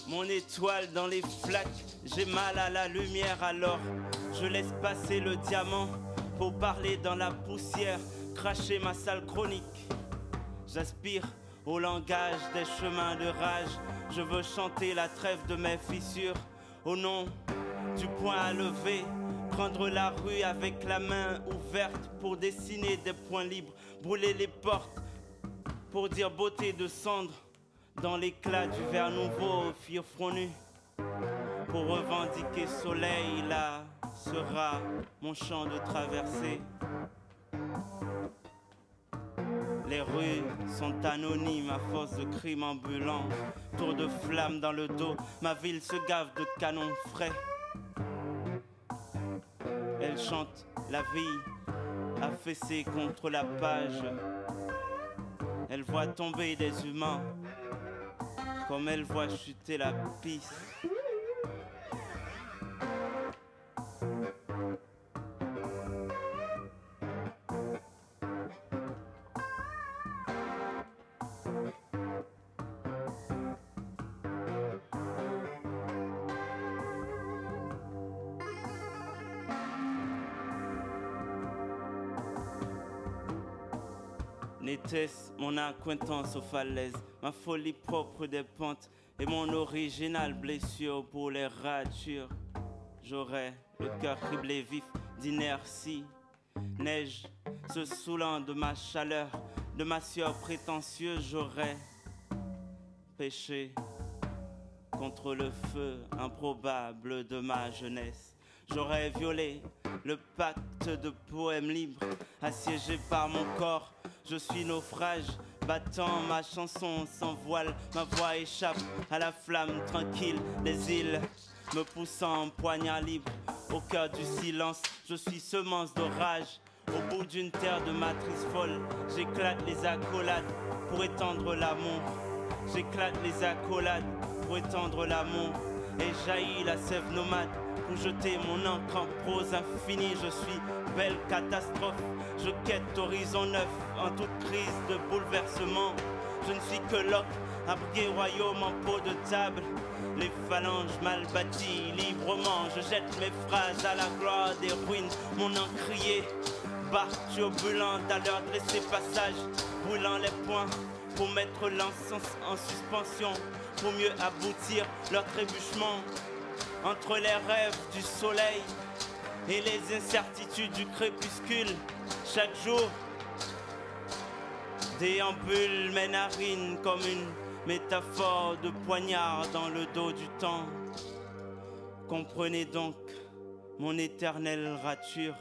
Mon étoile dans les flaques, j'ai mal à la lumière alors je laisse passer le diamant pour parler dans la poussière, cracher ma sale chronique. J'aspire au langage des chemins de rage, je veux chanter la trêve de mes fissures. Au nom du poing à lever, prendre la rue avec la main ouverte pour dessiner des points libres, brûler les portes pour dire beauté de cendre. Dans l'éclat du verre nouveau, fille front nu, pour revendiquer soleil, là sera mon champ de traversée. Les rues sont anonymes à force de crimes ambulants, tour de flammes dans le dos, ma ville se gave de canons frais. Elle chante la vie, affaissée contre la page. Elle voit tomber des humains, comme elle voit chuter la piste. N'était-ce mon acquaintance aux falaises, ma folie propre des pentes et mon originale blessure pour les ratures? J'aurais le cœur criblé vif d'inertie, neige se saoulant de ma chaleur, de ma sueur prétentieuse. J'aurais péché contre le feu improbable de ma jeunesse. J'aurais violé le pacte de poèmes libres, assiégé par mon corps. Je suis naufrage, battant ma chanson sans voile. Ma voix échappe à la flamme tranquille des îles, me poussant en poignard libre. Au cœur du silence, je suis semence d'orage. Au bout d'une terre de matrice folle, j'éclate les accolades pour étendre l'amour. J'éclate les accolades pour étendre l'amour. Et jaillit la sève nomade pour jeter mon encre en prose infinie. Je suis belle catastrophe, je quête horizon neuf en toute crise de bouleversement. Je ne suis que Locke, abrigué royaume en peau de table. Les phalanges mal bâties, librement, je jette mes phrases à la gloire des ruines. Mon encrier, barre turbulente à leur dresser passage, brûlant les poings pour mettre l'encens en suspension, pour mieux aboutir leur trébuchement. Entre les rêves du soleil et les incertitudes du crépuscule, chaque jour déambule mes narines comme une métaphore de poignard dans le dos du temps. Comprenez donc mon éternelle rature.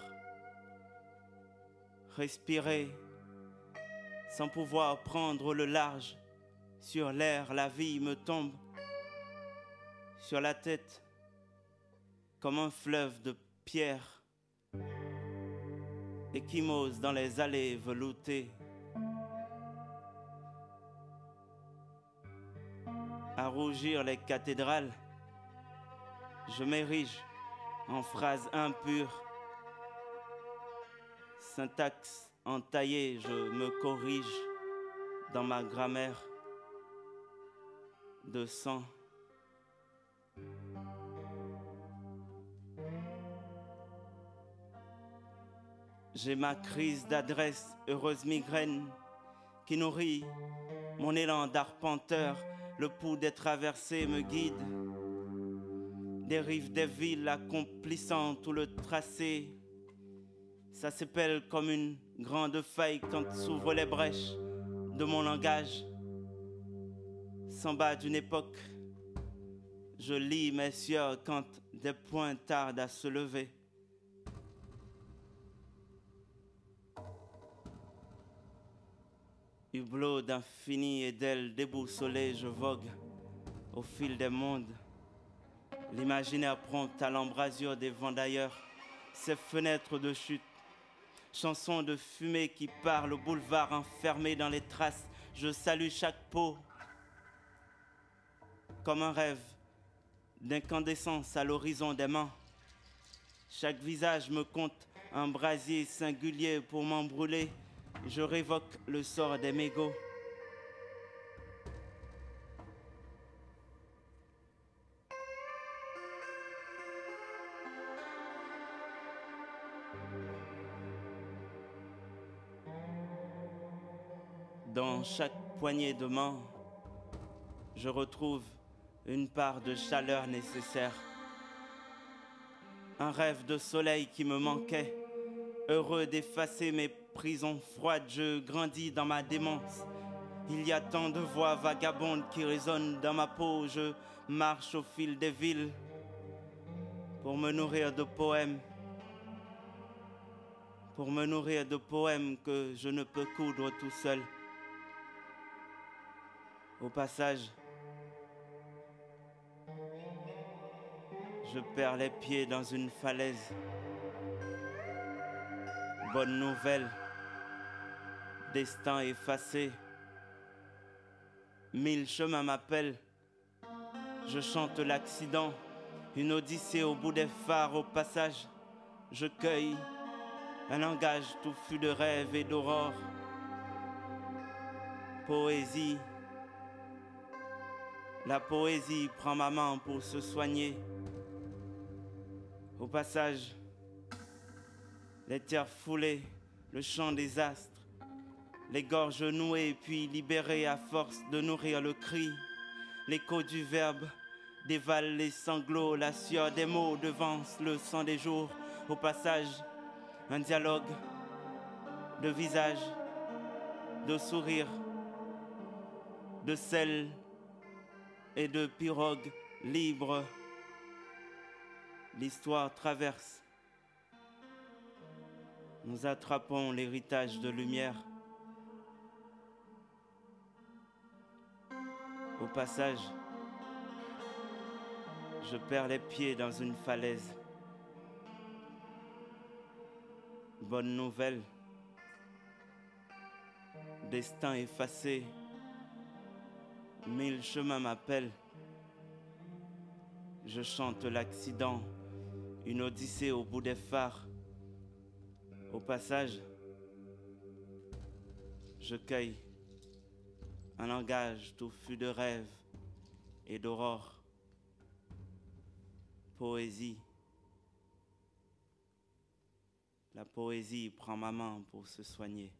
Respirer sans pouvoir prendre le large. Sur l'air, la vie me tombe sur la tête comme un fleuve de pierre. Échymose dans les allées veloutées. À rougir les cathédrales, je m'érige en phrases impures. Syntaxe entaillée, je me corrige dans ma grammaire de sang. J'ai ma crise d'adresse, heureuse migraine, qui nourrit mon élan d'arpenteur. Le pouls des traversées me guide, des rives des villes accomplissant tout le tracé. Ça s'épelle comme une grande faille quand s'ouvrent les brèches de mon langage. S'en bas d'une époque, je lis mes sueurs quand des poings tardent à se lever. Hublot d'infini et d'ailes déboussolées, je vogue au fil des mondes. L'imaginaire prompt à l'embrasure des vents d'ailleurs, ces fenêtres de chute, chansons de fumée qui parlent au boulevard enfermé dans les traces. Je salue chaque peau comme un rêve d'incandescence à l'horizon des mains. Chaque visage me compte un brasier singulier pour m'embrûler. Je révoque le sort des mégots. Dans chaque poignée de main, je retrouve une part de chaleur nécessaire. Un rêve de soleil qui me manquait. Heureux d'effacer mes prisons froides, je grandis dans ma démence. Il y a tant de voix vagabondes qui résonnent dans ma peau. Je marche au fil des villes pour me nourrir de poèmes. Pour me nourrir de poèmes que je ne peux coudre tout seul. Au passage, je perds les pieds dans une falaise. Bonne nouvelle, destin effacé. 1000 chemins m'appellent. Je chante l'accident, une odyssée au bout des phares. Au passage, je cueille un langage touffu de rêves et d'aurore. Poésie, la poésie prend ma main pour se soigner. Au passage, les terres foulées, le chant des astres, les gorges nouées puis libérées à force de nourrir le cri. L'écho du verbe dévale les sanglots, la sueur des mots devance le sang des jours. Au passage, un dialogue de visages, de sourires, de sel et de pirogues libres. L'histoire traverse. Nous attrapons l'héritage de lumière. Au passage, je perds les pieds dans une falaise. Bonne nouvelle, destin effacé. 1000 chemins m'appellent. Je chante l'accident, une odyssée au bout des phares. Au passage, je cueille un langage touffu de rêves et d'aurore. Poésie. La poésie prend ma main pour se soigner.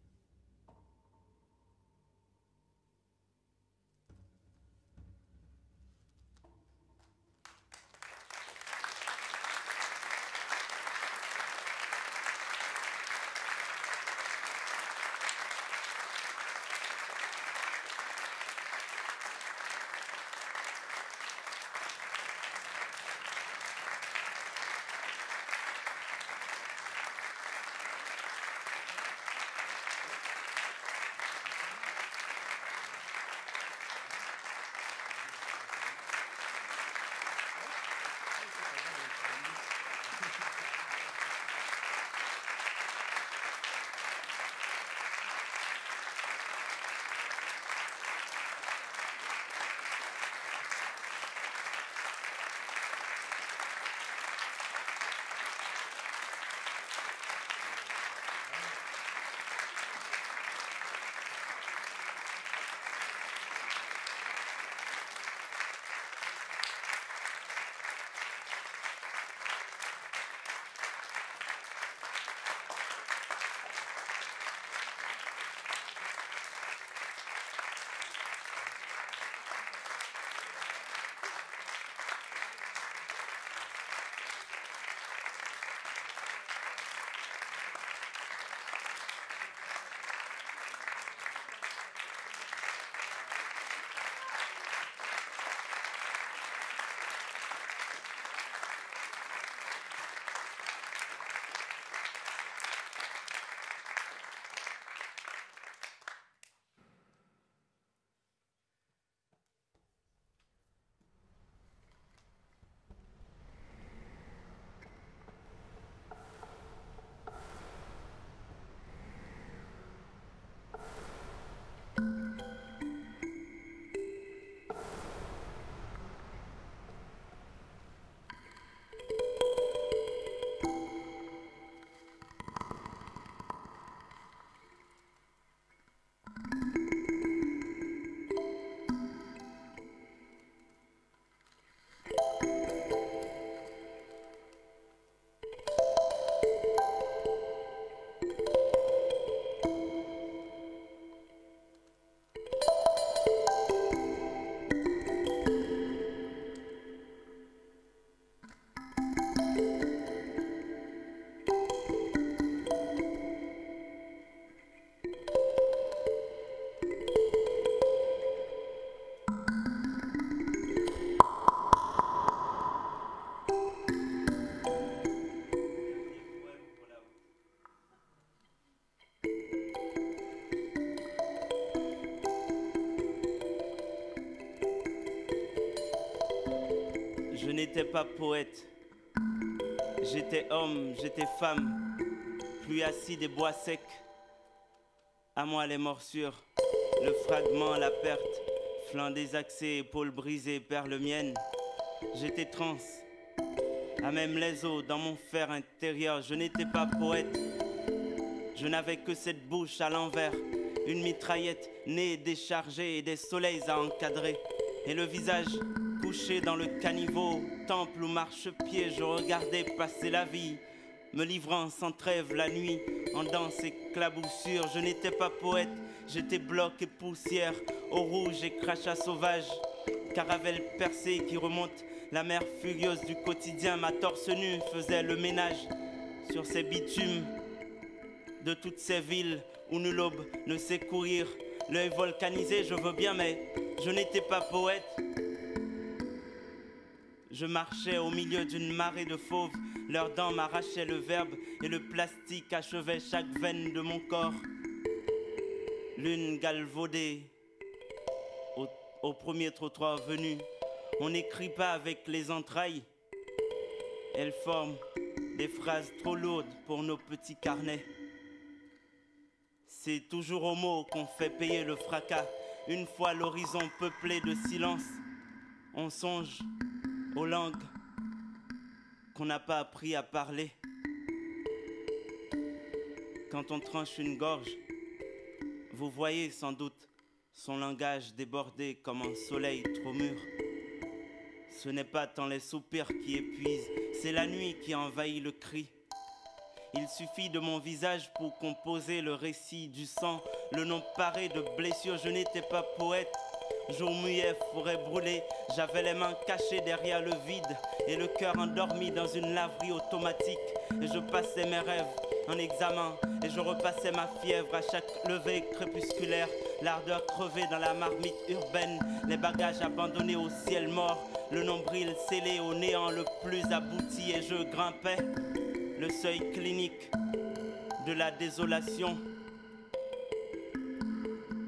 Je n'étais pas poète, j'étais homme, j'étais femme, pluie acide et bois sec. À moi les morsures, le fragment, la perte, flanc désaxé, épaules brisées, perles miennes. J'étais trans, à même les os, dans mon fer intérieur, je n'étais pas poète. Je n'avais que cette bouche à l'envers, une mitraillette née déchargée et des soleils à encadrer. Et le visage couché dans le caniveau, temple ou marchepied, je regardais passer la vie, me livrant sans trêve la nuit, en danse éclaboussure. Je n'étais pas poète, j'étais bloc et poussière, au rouge et crachat sauvage, caravelle percée qui remonte la mer furieuse du quotidien. Ma torse nue faisait le ménage sur ces bitumes de toutes ces villes où nul aube ne sait courir. L'œil volcanisé, je veux bien, mais je n'étais pas poète. Je marchais au milieu d'une marée de fauves, leurs dents m'arrachaient le verbe et le plastique achevait chaque veine de mon corps. Lune galvaudée au premier trottoir venu, on n'écrit pas avec les entrailles. Elles forment des phrases trop lourdes pour nos petits carnets. C'est toujours aux mots qu'on fait payer le fracas. Une fois l'horizon peuplé de silence, on songe aux langues qu'on n'a pas appris à parler. Quand on tranche une gorge, vous voyez sans doute son langage débordé comme un soleil trop mûr. Ce n'est pas tant les soupirs qui épuisent, c'est la nuit qui envahit le cri. Il suffit de mon visage pour composer le récit du sang, le nom paré de blessures. Je n'étais pas poète, jour muet, forêt brûlée. J'avais les mains cachées derrière le vide et le cœur endormi dans une laverie automatique. Et je passais mes rêves en examen et je repassais ma fièvre à chaque levée crépusculaire. L'ardeur crevée dans la marmite urbaine, les bagages abandonnés au ciel mort, le nombril scellé au néant le plus abouti. Et je grimpais le seuil clinique de la désolation.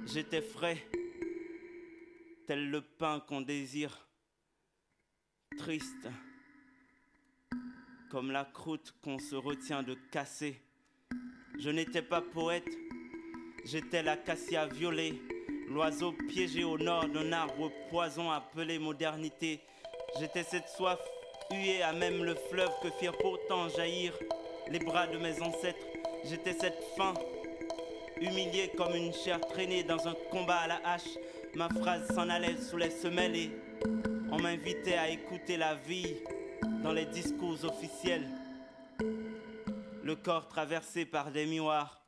J'étais frais, tel le pain qu'on désire, triste, comme la croûte qu'on se retient de casser. Je n'étais pas poète, j'étais l'acacia violet, l'oiseau piégé au nord d'un arbre poison appelé modernité. J'étais cette soif huée à même le fleuve que firent pourtant jaillir les bras de mes ancêtres. J'étais cette faim, humiliée comme une chair traînée dans un combat à la hache. Ma phrase s'en allait sous les semelles et on m'invitait à écouter la vie dans les discours officiels. Le corps traversé par des miroirs,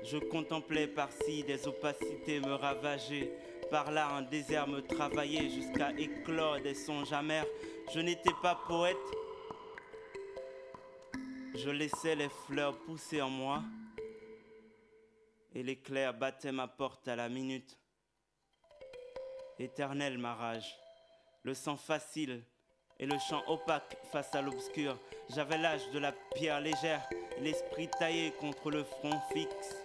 je contemplais par-ci des opacités me ravager. Par-là un désert me travaillait jusqu'à éclore des songes amers. Je n'étais pas poète, je laissais les fleurs pousser en moi et l'éclair battait ma porte à la minute. Éternelle ma rage, le sang facile et le chant opaque face à l'obscur. J'avais l'âge de la pierre légère, l'esprit taillé contre le front fixe.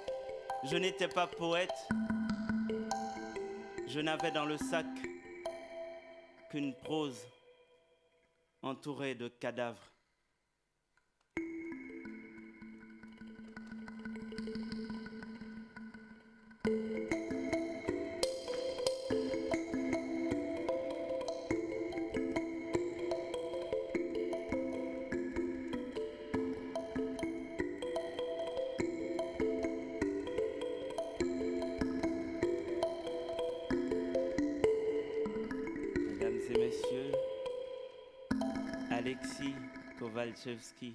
Je n'étais pas poète, je n'avais dans le sac qu'une prose entourée de cadavres. Mesdames et messieurs, Alexis Kowalczewski.